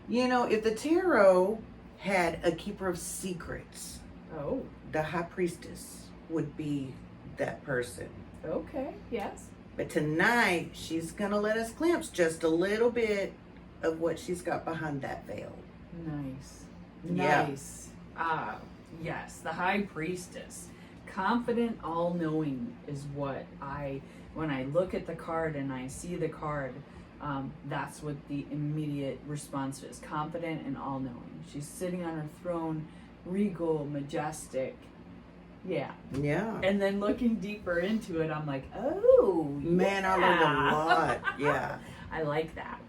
You know, if the tarot had a keeper of secrets, Oh, the High Priestess would be that person. okay, yes. But tonight, she's going to let us glimpse just a little bit of what she's got behind that veil. Nice. Yeah. Nice. Yes, the High Priestess. Confident, all-knowing is what when I look at the card and I see the card, that's what the immediate response is. Confident and all-knowing. She's sitting on her throne, regal, majestic. Yeah. Yeah. And then looking deeper into it, I'm like, oh, Man, I learned a lot. Yeah. I like that.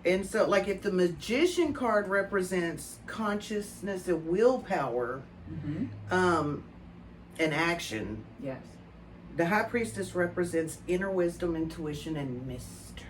And so, like, if the Magician card represents consciousness and willpower, Mm-hmm. and action, Yes. the High Priestess represents inner wisdom, intuition, and mystery.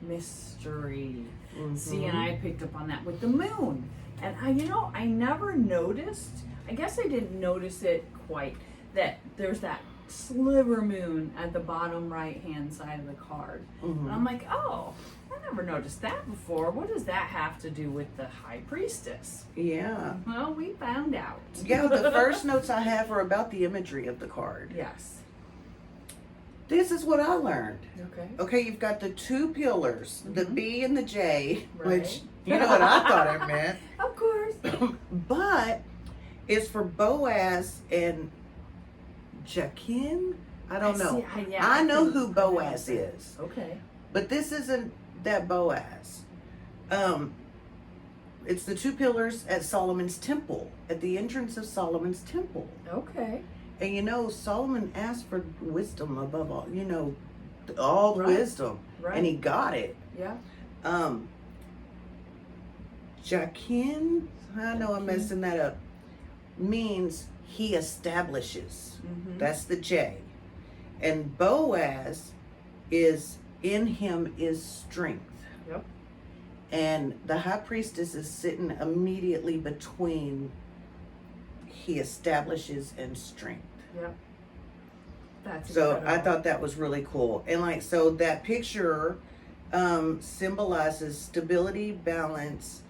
Mystery. Mhm. See, and I picked up on that with the moon. And I never noticed, I guess I didn't notice it quite, that there's that sliver moon at the bottom right-hand side of the card. Mhm. And I'm like, oh, I never noticed that before. What does that have to do with the High Priestess? Yeah. Well, we found out. Yeah, the first notes I have are about the imagery of the card. Yes. This is what I learned. Okay. Okay, you've got the two pillars, the Mhm. B and the J, Right. which, you know what I thought it meant. Of course. But it's for Boaz and Jachin. I don't know. I know who Boaz is, Okay. but this isn't that Boaz. It's the two pillars at Solomon's temple, at the entrance of Solomon's temple. Okay. And you know, Solomon asked for wisdom above all, you know, all Right. wisdom, Right. and he got it. Yeah. Jachin, I know I'm Jachin. messing that up, means he establishes. Mm-hmm. That's the J. And Boaz is, in him is strength. Yep. And the High Priestess is sitting immediately between he establishes and strength. Yep. That's So incredible. I thought that was really cool. And like, so that picture symbolizes stability, balance,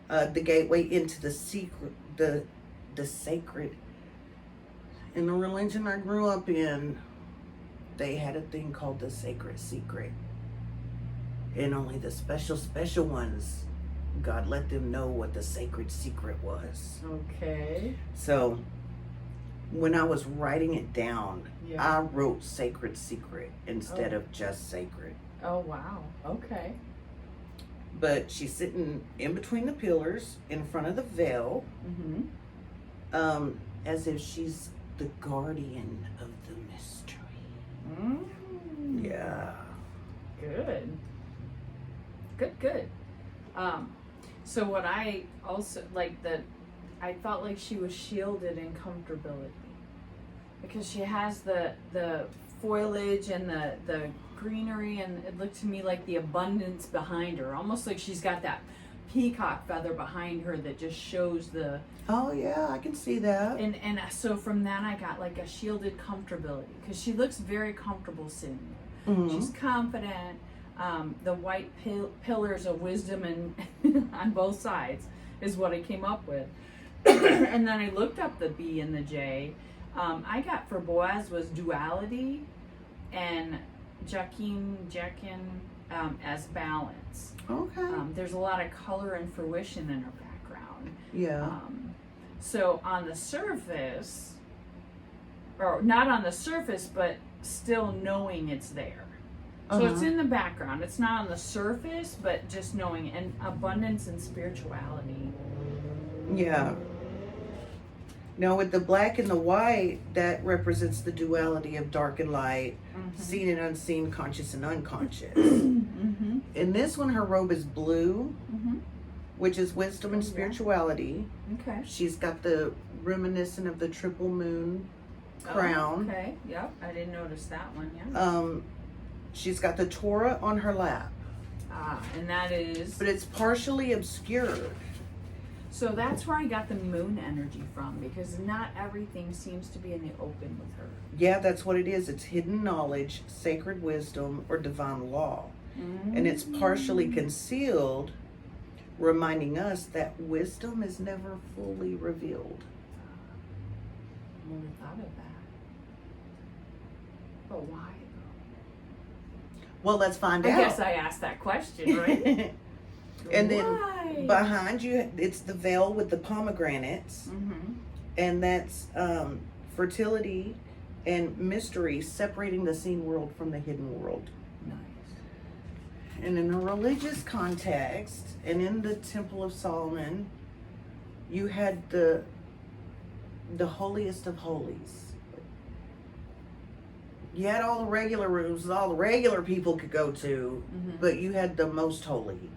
the gateway into the secret, the sacred. In the religion I grew up in, they had a thing called the sacred secret. And only the special ones, God let them know what the sacred secret was. Okay. So when I was writing it down, Yeah. I wrote sacred secret instead of just sacred. Oh, wow. Okay. But she's sitting in between the pillars in front of the veil, Mm-hmm. as if she's the guardian of the mystery. Mm. Yeah. Good. Good. So what I also like I felt like she was shielded in comfortability because she has the foliage and the greenery, and it looked to me like the abundance behind her, almost like she's got that peacock feather behind her that just shows the. Oh yeah, I can see that. And so from that I got like a shielded comfortability because she looks very comfortable sitting there. Mhm. She's confident. The white pillars of wisdom and on both sides is what I came up with. And then I looked up the B and the J. I got for Boaz was duality, and Jachin as balance. Okay. There's a lot of color and fruition in her background. Yeah. So on the surface, or not on the surface, but still knowing it's there. So it's in the background. It's not on the surface, but just knowing, and abundance and spirituality. Yeah. Now with the black and the white, that represents the duality of dark and light, seen and unseen, conscious and unconscious. Mm-hmm. In this one, her robe is blue, Mm-hmm. which is wisdom and Yeah. spirituality. Okay. She's got the reminiscent of the triple moon crown. Oh, okay. Yep. I didn't notice that one. Yeah. She's got the Torah on her lap, And that is. but it's partially obscured. So that's where I got the moon energy from, because not everything seems to be in the open with her. Yeah, that's what it is. It's hidden knowledge, sacred wisdom, or divine law. And it's partially concealed reminding us that wisdom is never fully revealed. I never thought of that. But why? Well, let's find I out. guess I asked that question, right? And then Why? behind you, it's the veil with the pomegranates. Mm-hmm. And that's fertility and mystery, separating the seen world from the hidden world. Nice. And in a religious context, and in the Temple of Solomon, you had the holiest of holies. You had all the regular rooms that all the regular people could go to, but you had the most holy.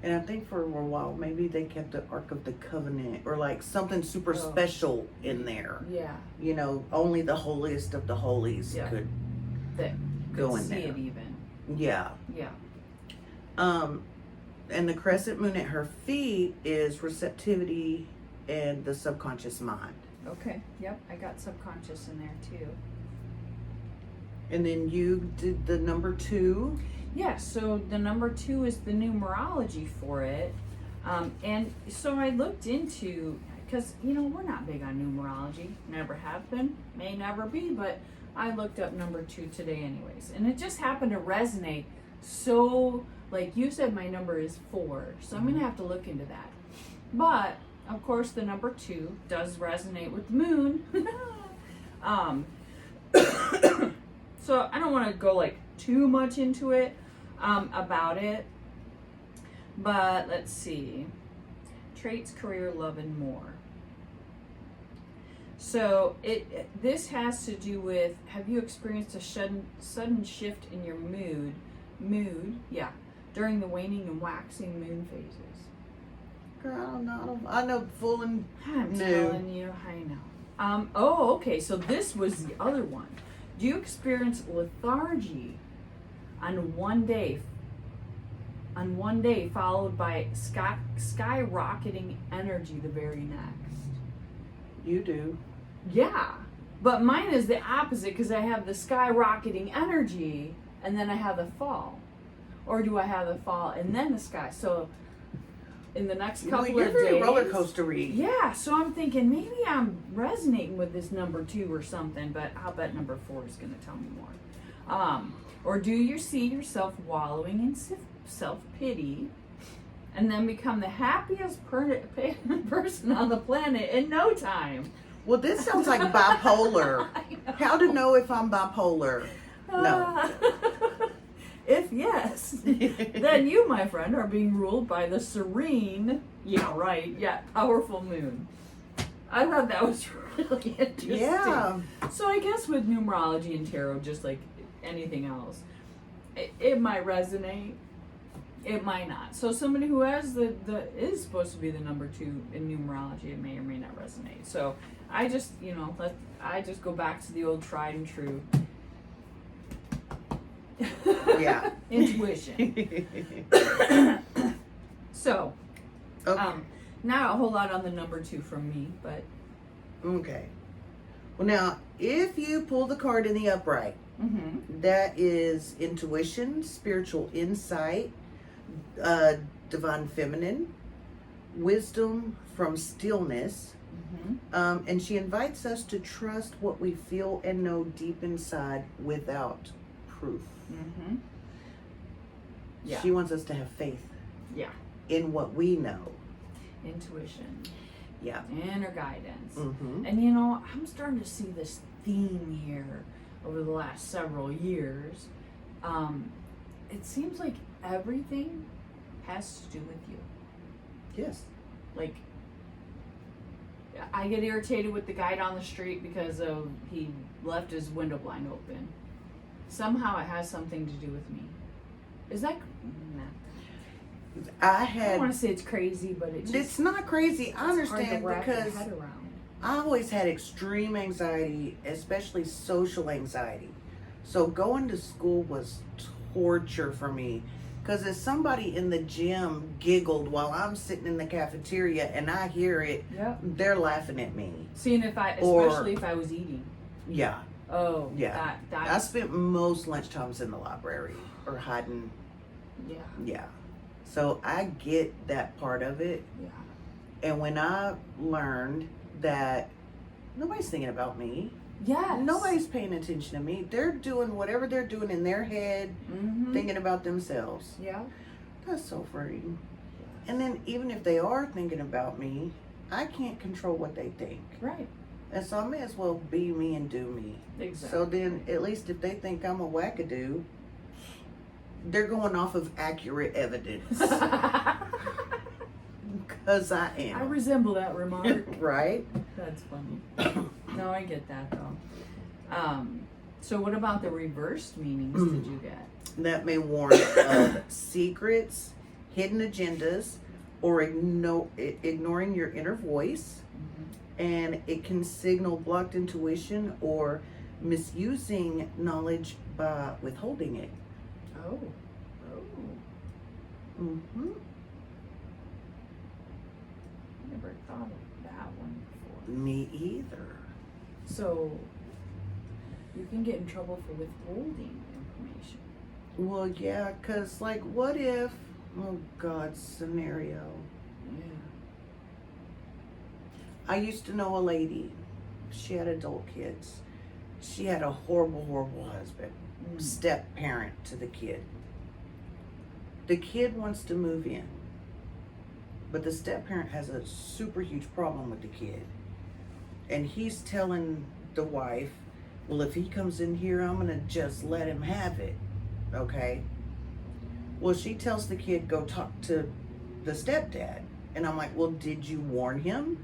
And I think for a while, maybe they kept the Ark of the Covenant or like something super special in there. Yeah. You know, only the holiest of the holies could that go could in see there. it even. Yeah. Yeah. And the crescent moon at her feet is receptivity and the subconscious mind. Okay. Yep. I got subconscious in there too. And then you did the number 2. Yeah, so the number 2 is the numerology for it. And so I looked into, because, you know, we're not big on numerology. Never have been, may never be, but I looked up number 2 today anyways. And it just happened to resonate. So, like you said, my number is 4. So I'm going to have to look into that. But, of course, the number 2 does resonate with the moon. So I don't want to go like too much into it about it, but let's see. Traits, career, love, and more. So this has to do with, have you experienced a sudden shift in your mood, during the waning and waxing moon phases? Girl, I know full and I'm new. telling you, I know. Okay, so this was the other one. Do you experience lethargy on one day followed by skyrocketing energy the very next? You do. Yeah, but mine is the opposite because I have the skyrocketing energy and then I have the fall. Or do I have the fall and then the sky? So in the next couple you're of very days, roller coaster-y. yeah, so I'm thinking maybe I'm resonating with this number 2 or something, but I'll bet number 4 is going to tell me more. Or do you see yourself wallowing in self-pity and then become the happiest person on the planet in no time? Well, this sounds like bipolar. How to know if I'm bipolar? No. If yes, then you, my friend, are being ruled by the serene, powerful moon. I thought that was really interesting. Yeah. So I guess with numerology and tarot, just like anything else, it might resonate, it might not. So somebody who has is supposed to be the number 2 in numerology, it may or may not resonate. So I just, I just go back to the old tried and true. Yeah. Intuition. So, Okay. not a whole lot on the number 2 from me, but Okay. Well, now, if you pull the card in the upright, that is intuition, spiritual insight, divine feminine, wisdom from stillness, and she invites us to trust what we feel and know deep inside without proof. Yeah. She wants us to have faith in what we know. Intuition. Yeah. Inner guidance. Mm-hmm. And I'm starting to see this theme here over the last several years. It seems like everything has to do with you. Yes. Like, I get irritated with the guy down the street because he left his window blind open. Somehow it has something to do with me. Is that? Nah. I don't want to say it's crazy, but it's not crazy. I understand hard to wrap your because head around. I always had extreme anxiety, especially social anxiety. So going to school was torture for me. Because if somebody in the gym giggled while I'm sitting in the cafeteria and I hear it, they're laughing at me. Seeing especially if I was eating. Yeah. Oh, yeah. I spent most lunchtimes in the library or hiding. Yeah. Yeah. So I get that part of it. Yeah. And when I learned that nobody's thinking about me, Yes. nobody's paying attention to me, they're doing whatever they're doing in their head, thinking about themselves. Yeah. That's so freeing. And then even if they are thinking about me, I can't control what they think. Right. And so I may as well be me and do me. Exactly. So then at least if they think I'm a wackadoo, they're going off of accurate evidence. Because I am. I resemble that remark. Right? That's funny. No, I get that though. So what about the reversed meanings did you get? That may warn of secrets, hidden agendas, or ignoring your inner voice. And it can signal blocked intuition or misusing knowledge by withholding it. Oh. Mm-hmm. Never thought of that one before. Me either. So you can get in trouble for withholding information. Well, yeah, because, like, what if, oh God, scenario. Yeah. I used to know a lady. She had adult kids. She had a horrible, horrible husband. Step parent to the kid. The kid wants to move in. But the step parent has a super huge problem with the kid. And he's telling the wife, well, if he comes in here, I'm going to just let him have it. Okay? Well, she tells the kid, go talk to the stepdad. And I'm like, well, did you warn him?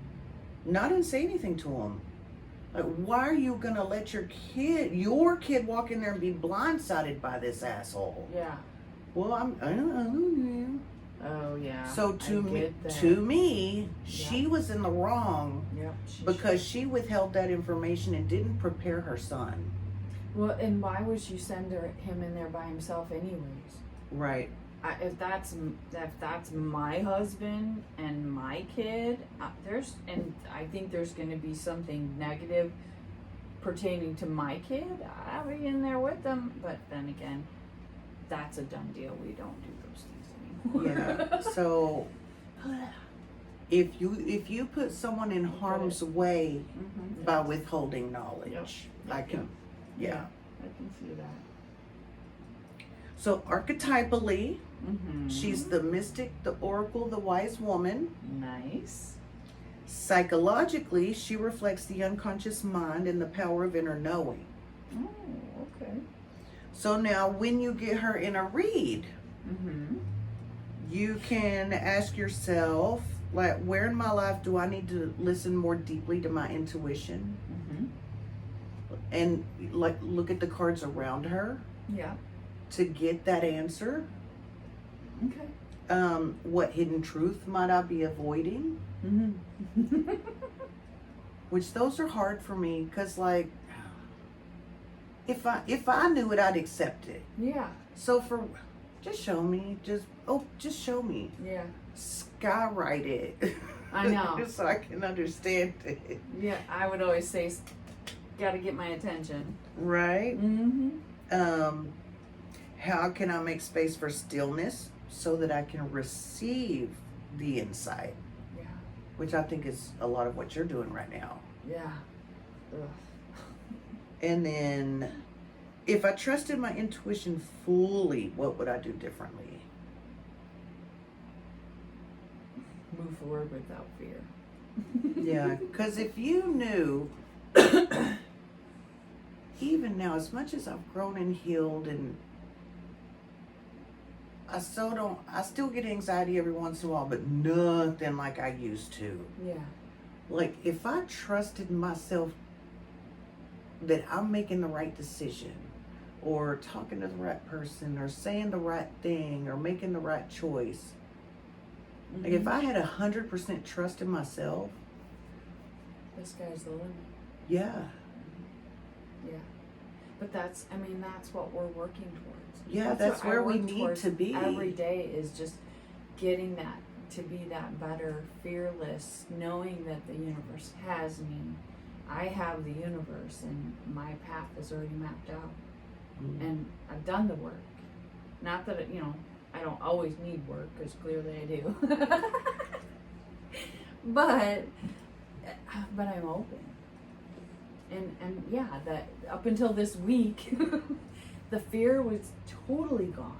No, I didn't say anything to him. Like, why are you going to let your kid walk in there and be blindsided by this asshole? Yeah. Well, I don't know. Oh yeah. So to me, she was in the wrong because she withheld that information and didn't prepare her son. Well, and why would you send him in there by himself anyways? Right. If that's my husband and my kid, I think there's going to be something negative pertaining to my kid. I'll be in there with them, but then again, that's a done deal. We don't do those things anymore. Yeah. So if you put someone in harm's way by withholding knowledge, I can I can see that. So archetypally, she's the mystic, the oracle, the wise woman. Nice. Psychologically, she reflects the unconscious mind and the power of inner knowing. Oh, okay. So now when you get her in a read, you can ask yourself, like, where in my life do I need to listen more deeply to my intuition? And like look at the cards around her. Yeah. To get that answer. Okay. What hidden truth might I be avoiding? Which those are hard for me because, like, if I knew it, I'd accept it. Yeah. So just show me. Just show me. Yeah. Skywrite it. I know. So I can understand it. Yeah, I would always say, gotta get my attention. Right. How can I make space for stillness so that I can receive the insight? Yeah. Which I think is a lot of what you're doing right now. Yeah. Ugh. And then, if I trusted my intuition fully, what would I do differently? Move forward without fear. Yeah, because if you knew, even now, as much as I've grown and healed, and I still get anxiety every once in a while, but nothing like I used to. Yeah. Like, if I trusted myself that I'm making the right decision, or talking to the right person, or saying the right thing, or making the right choice, like if I had 100% trust in myself, the sky's the limit. yeah. Yeah. But that's what we're working towards. Yeah, that's where we need to be. Every day is just getting that, to be that better, fearless, knowing that the universe has me. I have the universe and my path is already mapped out. And I've done the work. Not that, I don't always need work, because clearly I do. but I'm open. And yeah, that up until this week, the fear was totally gone.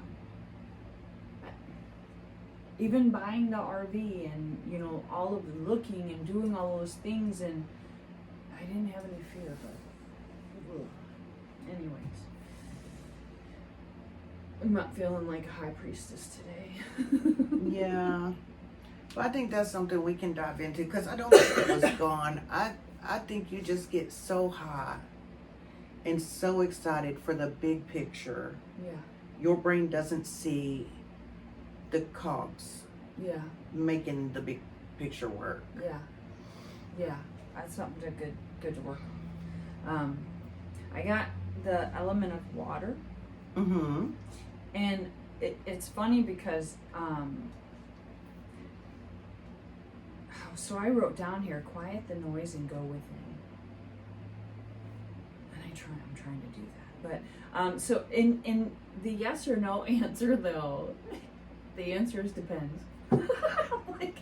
Even buying the RV and, you know, all of the looking and doing all those things, and I didn't have any fear, but anyways. I'm not feeling like a high priestess today. Yeah. Well, I think that's something we can dive into, because I don't think it was gone. I think you just get so high and so excited for the big picture. Yeah. Your brain doesn't see the cogs Yeah. making the big picture work. Yeah. Yeah. That's something good to work on. I got the element of water. Mm-hmm. And it's funny because so I wrote down here, quiet the noise and go within. And I'm trying to do that. But so in the yes or no answer though, the answer is depends. Like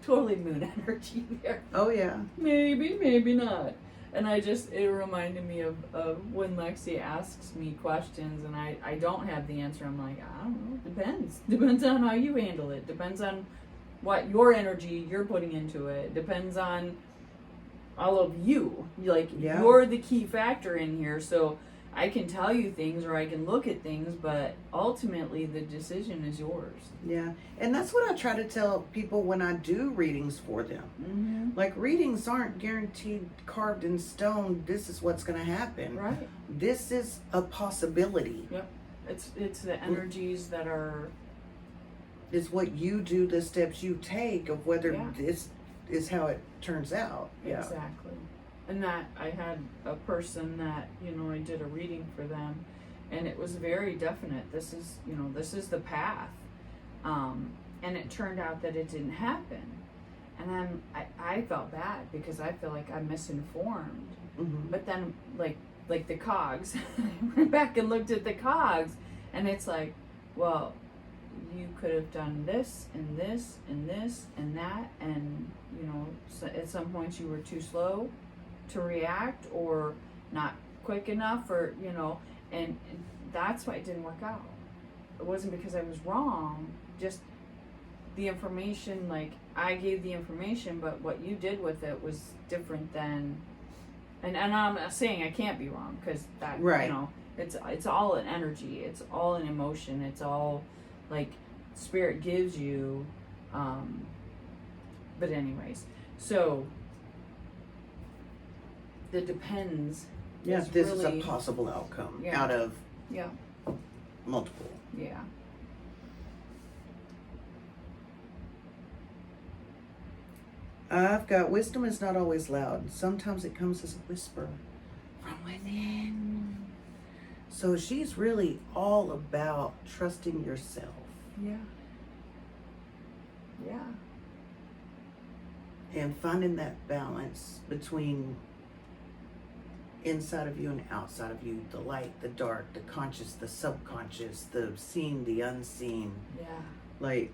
totally moon energy there. Oh yeah. Maybe, maybe not. And it reminded me of when Lexi asks me questions and I don't have the answer. I'm like, I don't know, depends. Depends on how you handle it. Depends on what your energy you're putting into it. Depends on all of you. Like, Yeah. You're the key factor in here. So I can tell you things or I can look at things, but ultimately the decision is yours. Yeah. And that's what I try to tell people when I do readings for them. Mm-hmm. Like, readings aren't guaranteed, carved in stone, this is what's going to happen. Right. This is a possibility. Yep. It's the energies that are... It's what you do, the steps you take of whether Yeah. this is how it turns out. Yeah. Exactly. And that I had a person that, you know, I did a reading for them and it was very definite. This is the path. And it turned out that it didn't happen. And I felt bad because I feel like I'm misinformed. Mm-hmm. But then like the cogs, I went back and looked at the cogs and it's like, well, you could have done this and this and this and that, and you know, so at some points you were too slow to react or not quick enough, or you know, and that's why it didn't work out. It wasn't because I was wrong, just the information, like I gave the information, but what you did with it was different than, and I'm not saying I can't be wrong, because that, right. You know, it's all an energy, it's all an emotion, it's all like spirit gives you, but anyways, so the depends. Yeah, is this really, is a possible outcome Yeah. out of Yeah. multiple. Yeah. I've got wisdom is not always loud. Sometimes it comes as a whisper from within. So she's really all about trusting yourself. Yeah. Yeah. And finding that balance between inside of you and outside of you, the light, the dark, the conscious, the subconscious, the seen, the unseen. Yeah. Like,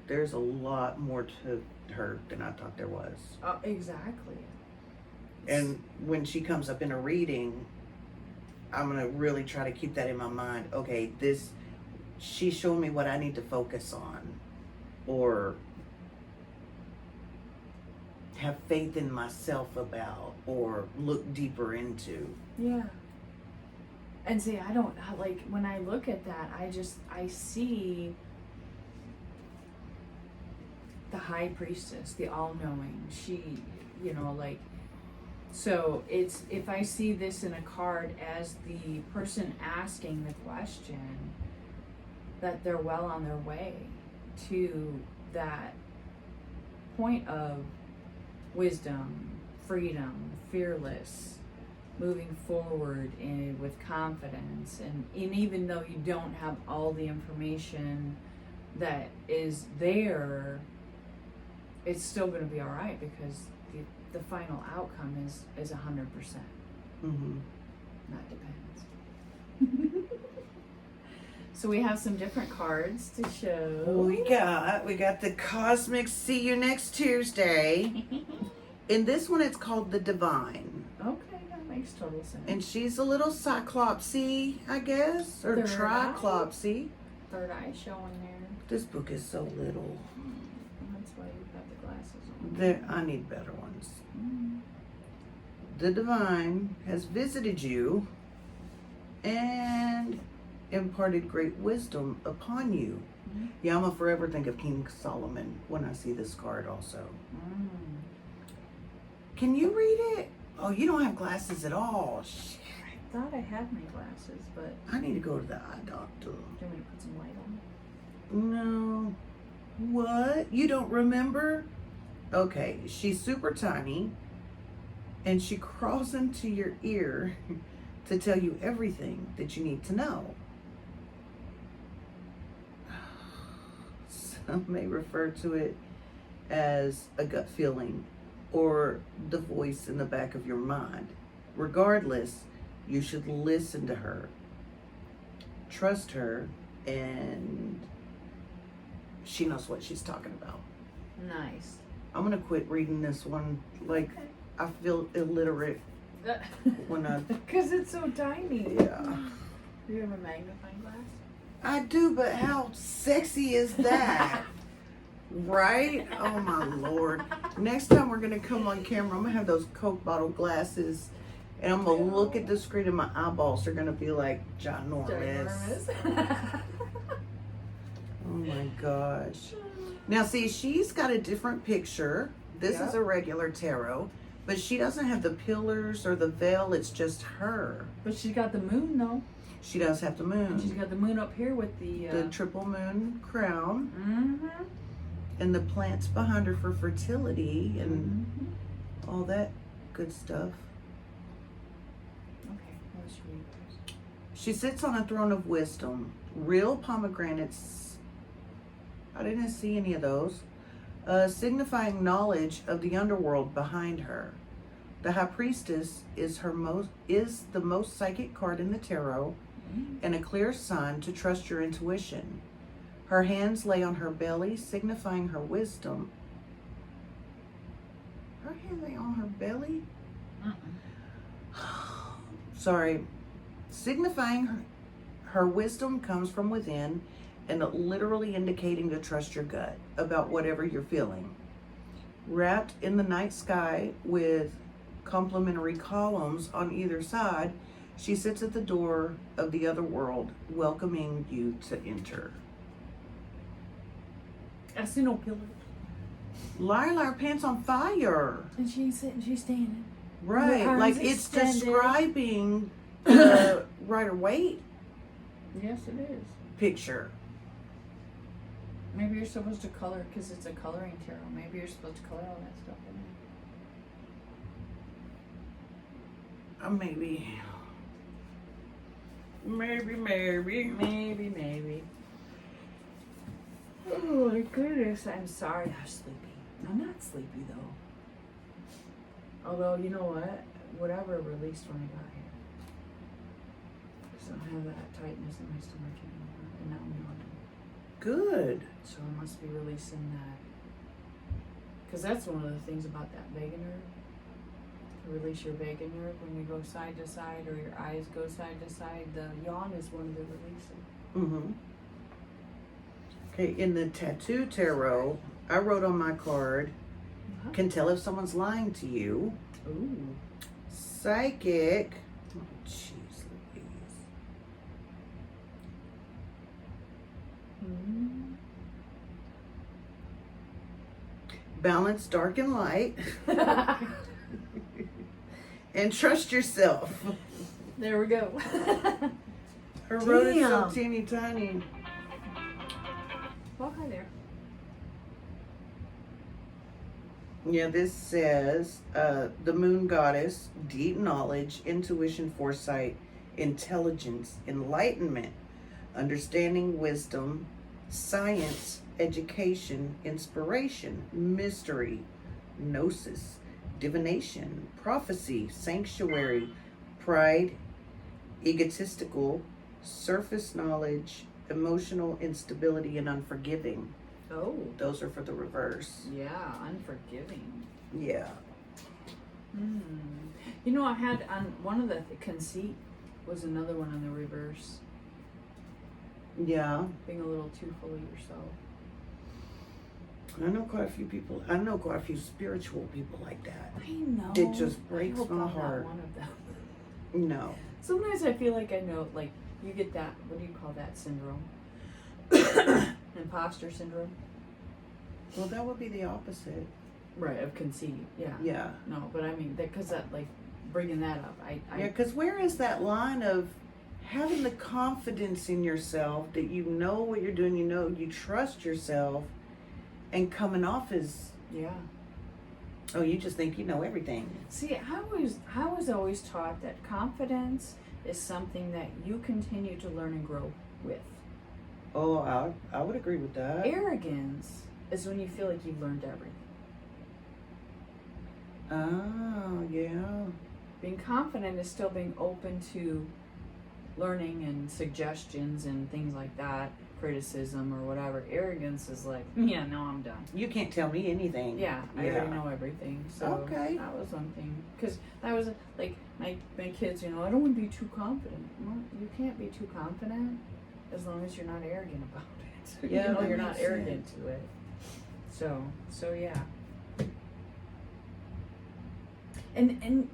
there's a lot more to her than I thought there was. Exactly. And when she comes up in a reading, I'm going to really try to keep that in my mind. Okay, she's showing me what I need to focus on, or have faith in myself about, or look deeper into. Yeah. And see, like, when I look at that, I see the High Priestess, the all-knowing. She, you know, like, so it's, if I see this in a card as the person asking the question, that they're well on their way to that point of wisdom, freedom, fearless, moving forward with confidence. And even though you don't have all the information that is there, it's still going to be all right, because the final outcome is 100%. Mm-hmm. That depends. So we have some different cards to show. We got the Cosmic See You Next Tuesday. In this one, it's called the Divine. Okay, that makes total sense. And she's a little cyclopsy, I guess, or triclopsy. Third eye showing there. This book is so little. That's why you've got the glasses on. I need better ones. Mm. The Divine has visited you and imparted great wisdom upon you. Mm. Yeah, I'm gonna forever think of King Solomon when I see this card also. Mm. Can you read it? Oh, you don't have glasses at all. Shit. I thought I had my glasses, but I need to go to the eye doctor. do you want me to put some light on? No. What? You don't remember? Okay, she's super tiny and she crawls into your ear to tell you everything that you need to know. Some may refer to it as a gut feeling or the voice in the back of your mind. Regardless, you should listen to her, trust her, and she knows what she's talking about. Nice. I'm gonna quit reading this one. Like, I feel illiterate when I. Because it's so tiny. Yeah. Do you have a magnifying glass? I do, but how sexy is that? Right? Oh my Lord. Next time we're gonna come on camera, I'm gonna have those Coke bottle glasses and I'm gonna look at the screen and my eyeballs are gonna be like ginormous. Oh my gosh. Now see, she's got a different picture. This is a regular tarot, but she doesn't have the pillars or the veil, it's just her. But she's got the moon though. She does have the moon. And she's got the moon up here with the triple moon crown. Mm-hmm. And the plants behind her for fertility and all that good stuff. Okay, let's read this. She sits on a throne of wisdom. Real pomegranates. I didn't see any of those. Signifying knowledge of the underworld behind her. The High Priestess is the most psychic card in the tarot and a clear sign to trust your intuition. Her hands lay on her belly, signifying her wisdom. Her hands lay on her belly? Sorry. Signifying her wisdom comes from within and literally indicating to trust your gut about whatever you're feeling. Wrapped in the night sky with complementary columns on either side, she sits at the door of the other world, welcoming you to enter. I see no pillars. Lila, pants on fire. And she's sitting, she's standing. Right, Her like arms it's extended. describing Rider Waite Yes, it is. picture. Maybe you're supposed to color because it's a coloring tarot. Maybe you're supposed to color all that stuff in there. Maybe. Oh my goodness, I'm sorry I'm sleepy. I'm not sleepy though. Although, you know what? Whatever released when I got here. So I don't have that tightness in my stomach anymore. And now I'm yawning. Good. So I must be releasing that. Because that's one of the things about that vagus nerve. To release your vagus nerve when you go side to side or your eyes go side to side. The yawn is one of the releasing. Mm-hmm. Okay, in the tattoo tarot, I wrote on my card, can tell if someone's lying to you. Ooh. Psychic. Oh, jeez Louise. Mm. Balance dark and light. And trust yourself. There we go. I wrote it so Damn. teeny tiny. Well, hi there. Yeah, this says the moon goddess, deep knowledge, intuition, foresight, intelligence, enlightenment, understanding, wisdom, science, education, inspiration, mystery, gnosis, divination, prophecy, sanctuary, pride, egotistical, surface knowledge, emotional instability and unforgiving. Oh. Those are for the reverse. Yeah, unforgiving. Yeah. You know, I had on one of the conceit was another one on the reverse. Yeah. Being a little too full of yourself. I know quite a few people. I know quite a few spiritual people like that. I know. It just breaks I hope my I'm heart. Not one of them. No. Sometimes I feel like I know, like, you get that, what do you call that syndrome? Imposter syndrome? Well, that would be the opposite. Right, of conceit, yeah. Yeah. No, but I mean, because that, like, bringing that up, Yeah, because where is that line of having the confidence in yourself that you know what you're doing, you know, you trust yourself, and coming off as, yeah. oh, you just think you know everything. See, I was always taught that confidence is something that you continue to learn and grow with. Oh, I would agree with that. Arrogance is when you feel like you've learned everything. Oh, yeah. Being confident is still being open to learning and suggestions and things like that, criticism or whatever. Arrogance is like, yeah, no, I'm done. You can't tell me anything. Yeah, I already know everything. So Okay. that was one thing. Because that was like my kids, you know, I don't want to be too confident. Well, you can't be too confident as long as you're not arrogant about it. Yeah, you know, that you're not makes arrogant to it. So yeah. And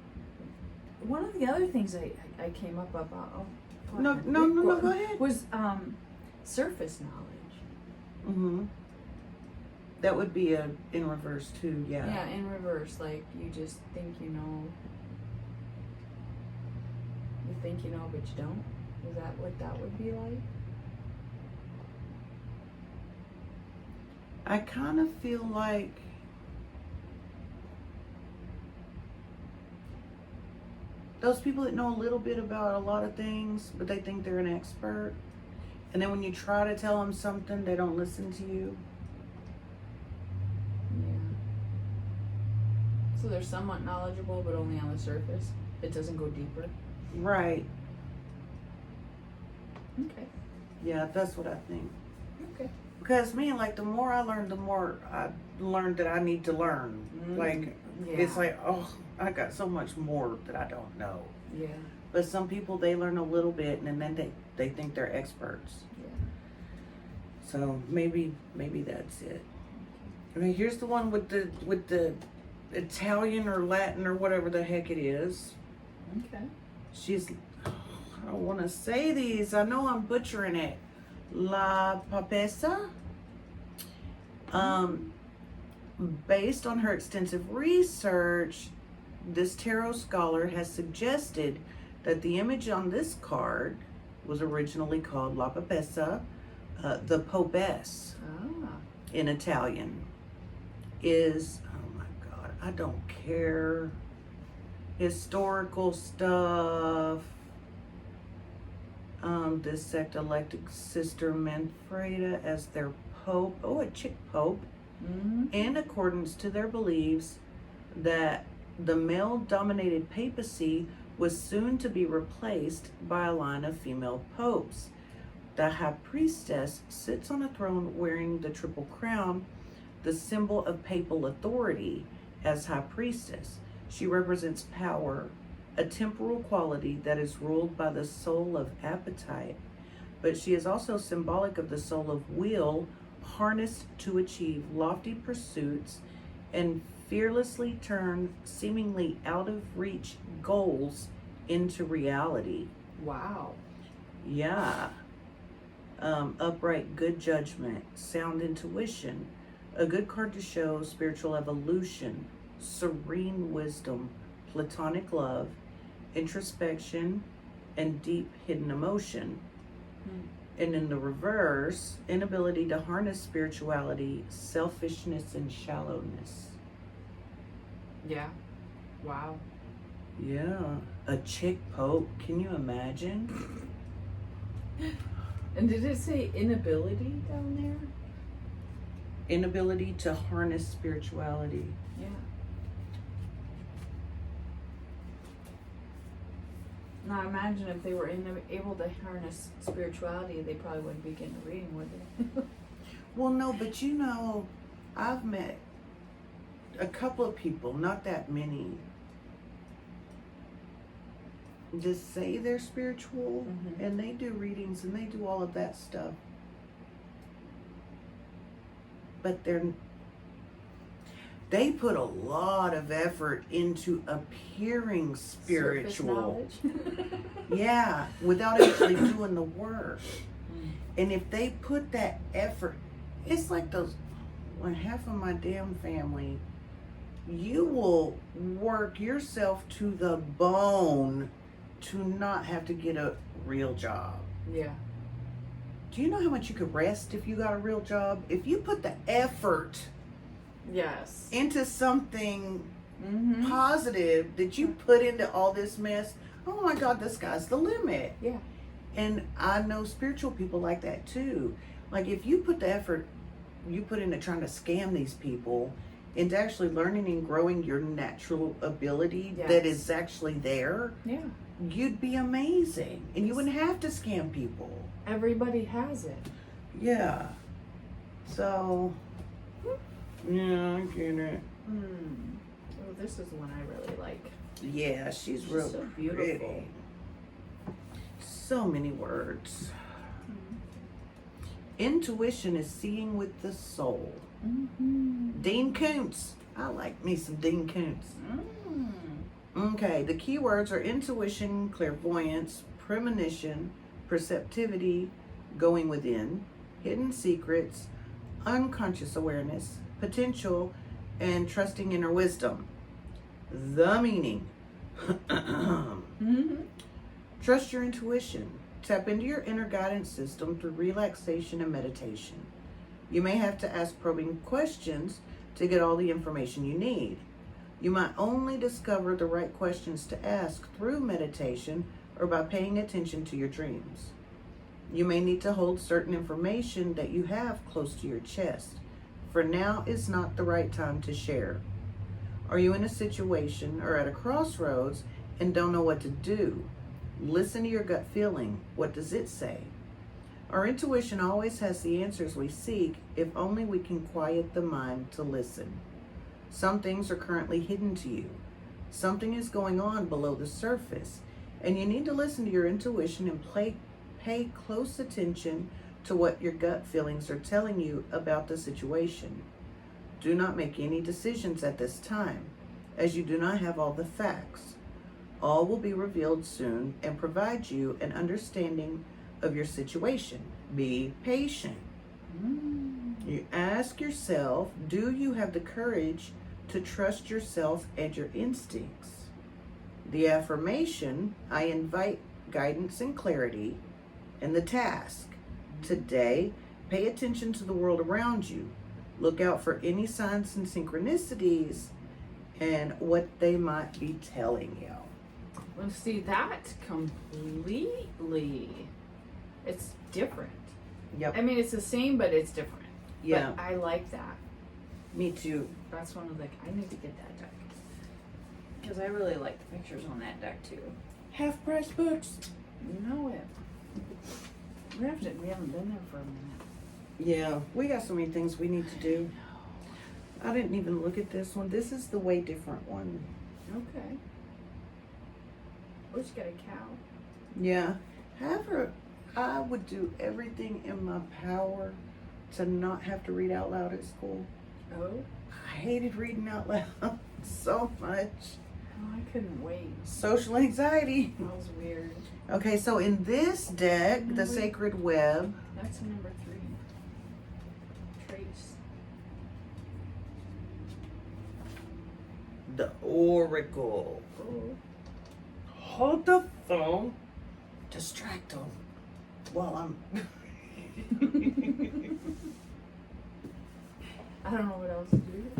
one of the other things I came up about. Oh, No, go ahead. Was surface knowledge. Mm-hmm. That would be in reverse too, yeah. Yeah, in reverse, like you just think you know. You think you know, but you don't. Is that what that would be like? I kind of feel like those people that know a little bit about a lot of things, but they think they're an expert. And then when you try to tell them something, they don't listen to you. Yeah. So they're somewhat knowledgeable, but only on the surface. It doesn't go deeper. Right. Okay. Yeah, that's what I think. Okay. Because me, like, the more I learn, the more I learned that I need to learn. Like, it's like, oh, I got so much more that I don't know. Yeah. But some people, they learn a little bit, and then they think they're experts. Yeah. So maybe that's it. I mean, here's the one with the Italian or Latin or whatever the heck it is. Okay. She's, I don't want to say these. I know I'm butchering it. La Papessa. Based on her extensive research, this tarot scholar has suggested that the image on this card was originally called La Papessa, the Pobess in Italian. Is, oh my God, I don't care. Historical stuff. This sect elected Sister Manfreda as their pope. Oh, a chick pope. In accordance to their beliefs that the male-dominated papacy was soon to be replaced by a line of female popes. The High Priestess sits on a throne wearing the Triple Crown, the symbol of papal authority. As High Priestess, she represents power, a temporal quality that is ruled by the soul of appetite, but she is also symbolic of the soul of will, harnessed to achieve lofty pursuits and fearlessly turn seemingly out of reach goals into reality. Wow. Yeah. Upright good judgment, sound intuition, a good card to show spiritual evolution, serene wisdom, platonic love, introspection, and deep hidden emotion. And in the reverse, inability to harness spirituality, selfishness, and shallowness. Yeah. Wow. Yeah. A chick pope. Can you imagine? And did it say inability down there? Inability to harness spirituality. Yeah. Now imagine if they were able to harness spirituality, they probably wouldn't be getting a reading, would they? Well, no, but you know, I've met a couple of people, not that many, just say they're spiritual Mhm. and they do readings and they do all of that stuff. But they put a lot of effort into appearing spiritual. Surface knowledge. Yeah, without actually doing the work. Mm. And if they put that effort, it's like those, when half of my damn family, you will work yourself to the bone to not have to get a real job. Yeah. Do you know how much you could rest if you got a real job? If you put the effort Yes. into something Mm-hmm. positive that you put into all this mess, oh my God, the sky's the limit. Yeah. And I know spiritual people like that too. Like if you put the effort you put into trying to scam these people, into actually learning and growing your natural ability Yes. that is actually there, Yeah. you'd be amazing. And you wouldn't have to scam people. Everybody has it. Yeah. So, yeah, I get it. Oh, this is one I really like. Yeah, she's real so beautiful. pretty. So many words. Intuition is seeing with the soul. Mm-hmm. Dean Koontz. I like me some Dean Koontz. Mm. Okay, the key words are intuition, clairvoyance, premonition, perceptivity, going within, hidden secrets, unconscious awareness, potential, and trusting inner wisdom. The meaning. Mm-hmm. Trust your intuition. Tap into your inner guidance system through relaxation and meditation. You may have to ask probing questions to get all the information you need. You might only discover the right questions to ask through meditation or by paying attention to your dreams. You may need to hold certain information that you have close to your chest. For now is not the right time to share. Are you in a situation or at a crossroads and don't know what to do? Listen to your gut feeling. What does it say? Our intuition always has the answers we seek if only we can quiet the mind to listen. Some things are currently hidden to you. Something is going on below the surface, and you need to listen to your intuition and pay close attention to what your gut feelings are telling you about the situation. Do not make any decisions at this time, as you do not have all the facts. All will be revealed soon and provide you an understanding of your situation. Be patient. You ask yourself, do you have the courage to trust yourself and your instincts? The affirmation, I invite guidance and clarity. And the task, today, pay attention to the world around you. Look out for any signs and synchronicities and what they might be telling you. Well, see, that completely, it's different. Yep. I mean, it's the same, but it's different. Yeah. But I like that. Me too. That's one of the, I need to get that deck. Because I really like the pictures on that deck, too. Half price books. You know it. We haven't been there for a minute. Yeah, we got so many things we need to do. I didn't even look at this one. This is the way different one. Okay. Oh, she's got a cow. Yeah. However, I would do everything in my power to not have to read out loud at school. Oh? I hated reading out loud so much. Oh, I couldn't wait. Social anxiety. That was weird. Okay, so in this deck, the Sacred Web. That's number 3. Trace. The Oracle. Oh. Hold the phone. Distract them while I'm... I don't know what else to do.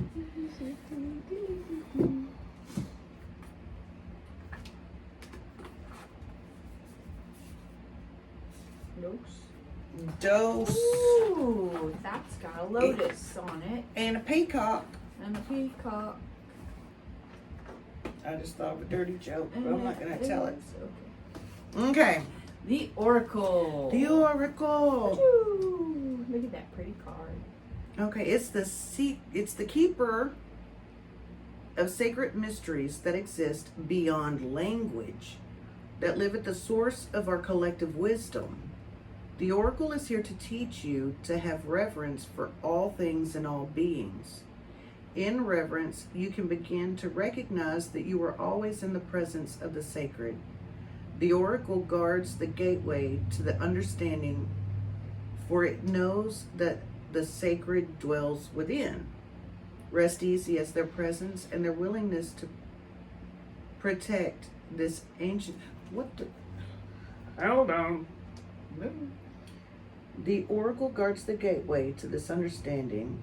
Dose. Ooh, that's got a lotus on it. And a peacock. And a peacock. I just thought of a dirty joke, but I'm not going to tell it. Okay. Okay. The Oracle. The Oracle. Woo! Look at that pretty card. Okay, it's the keeper of sacred mysteries that exist beyond language, that live at the source of our collective wisdom. The Oracle is here to teach you to have reverence for all things and all beings. In reverence, you can begin to recognize that you are always in the presence of the sacred. The Oracle guards the gateway to the understanding, for it knows that the sacred dwells within. Rest easy as their presence and their willingness to protect this ancient... What the... Hold on. The Oracle guards the gateway to this understanding,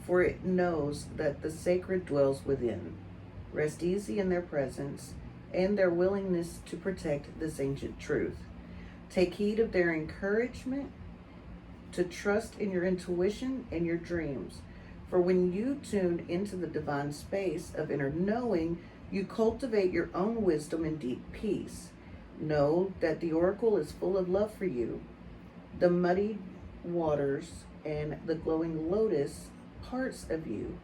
for it knows that the sacred dwells within. Rest easy in their presence and their willingness to protect this ancient truth. Take heed of their encouragement to trust in your intuition and your dreams. For when you tune into the divine space of inner knowing, you cultivate your own wisdom and deep peace. Know that the Oracle is full of love for you. The muddy waters and the glowing lotus parts of you.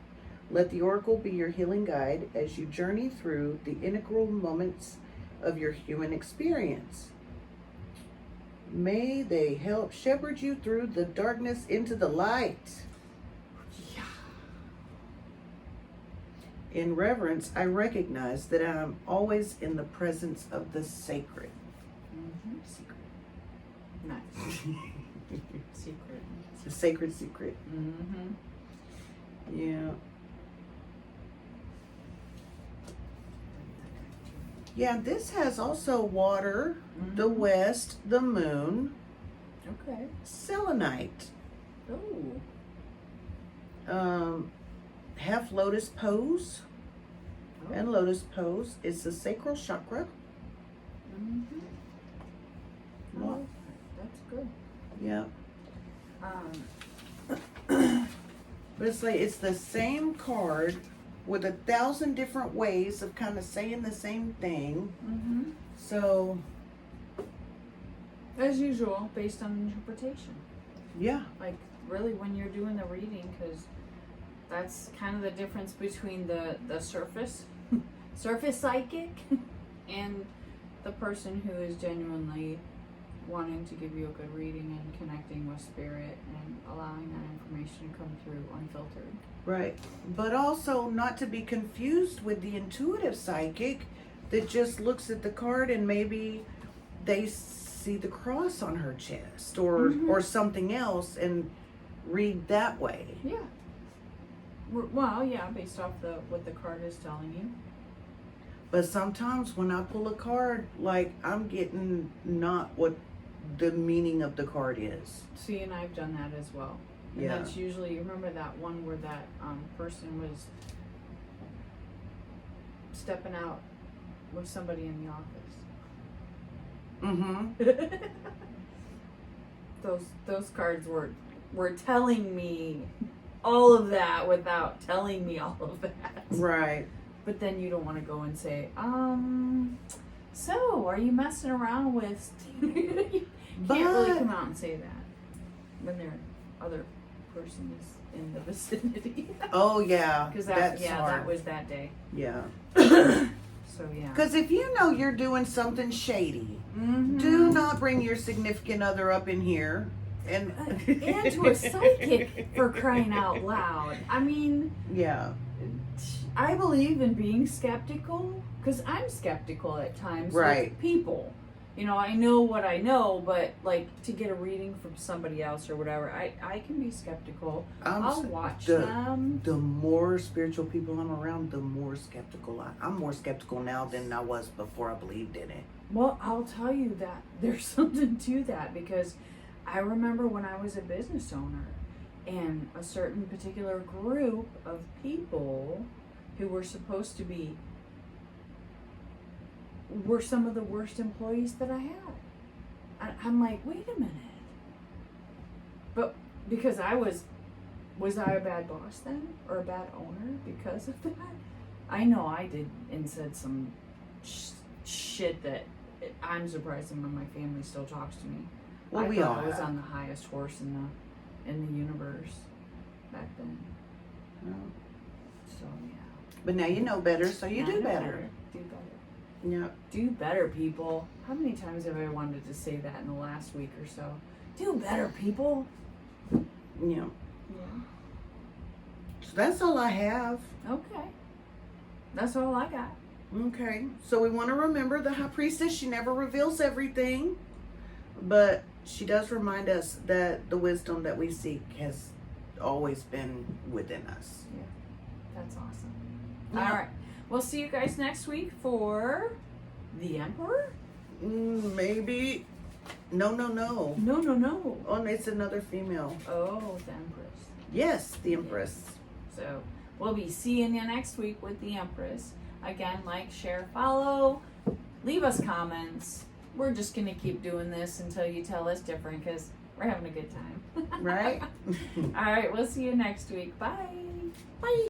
Let the Oracle be your healing guide as you journey through the integral moments of your human experience. May they help shepherd you through the darkness into the light. Yeah. In reverence, I recognize that I am always in the presence of the sacred. Mm-hmm. Secret. Nice. Secret. The sacred secret. Mm-hmm. Yeah. Yeah, this has also water, the west, the moon, Okay. selenite, Oh. half lotus pose, Oh. and lotus pose is the sacral chakra. Mm-hmm. Oh, that's good. Yeah, Um. but it's the same card with 1,000 different ways of kind of saying the same thing. Mm-hmm. So, As usual, based on interpretation. yeah, Like, really, when you're doing the reading, because that's kind of the difference between the surface psychic and the person who is genuinely wanting to give you a good reading and connecting with spirit and allowing that information to come through unfiltered. right. But also not to be confused with the intuitive psychic that just looks at the card and maybe they see the cross on her chest or something else and read that way. Yeah. Well, yeah, based off what the card is telling you. But sometimes when I pull a card, like, I'm getting not what the meaning of the card is. See, and I've done that as well. And Yeah. that's usually, you remember that one where that person was stepping out with somebody in the office. Mm-hmm. Those cards were telling me all of that without telling me all of that. Right. But then you don't want to go and say, so are you messing around with you can't really come out and say that when their other person is in the vicinity. Oh, yeah. Because that's hard. that was that day. Yeah. So yeah. Because if you know you're doing something shady, do not bring your significant other up in here. And to a psychic, for crying out loud. I mean, yeah. I believe in being skeptical because I'm skeptical at times with people. You know, I know what I know, but like to get a reading from somebody else or whatever, I can be skeptical. I'll watch them. The more spiritual people I'm around, the more skeptical I'm more skeptical now than I was before I believed in it. Well, I'll tell you that there's something to that because I remember when I was a business owner and a certain particular group of people who were supposed to be were some of the worst employees that I had. I'm like, wait a minute. But because was I a bad boss then? Or a bad owner because of that? I know I did and said some shit that I'm surprised some of my family still talks to me. Well, I we thought all I was have. on the highest horse in the universe back then. Well, So yeah. but now you know better, so you Now I do know better. Do better. Yeah. Do better, people. How many times have I wanted to say that in the last week or so? Do better, people. Yeah. Yeah. So that's all I have. Okay. That's all I got. Okay. So we want to remember the High Priestess. She never reveals everything, but she does remind us that the wisdom that we seek has always been within us. That's awesome. Yeah. All right. We'll see you guys next week for the Emperor. Maybe. No. No. Oh, it's another female. Oh, the Empress. Yes, the Empress. So we'll be seeing you next week with the Empress. Again, like, share, follow, leave us comments. We're just going to keep doing this until you tell us different because we're having a good time. Right? All right, we'll see you next week. Bye. Bye.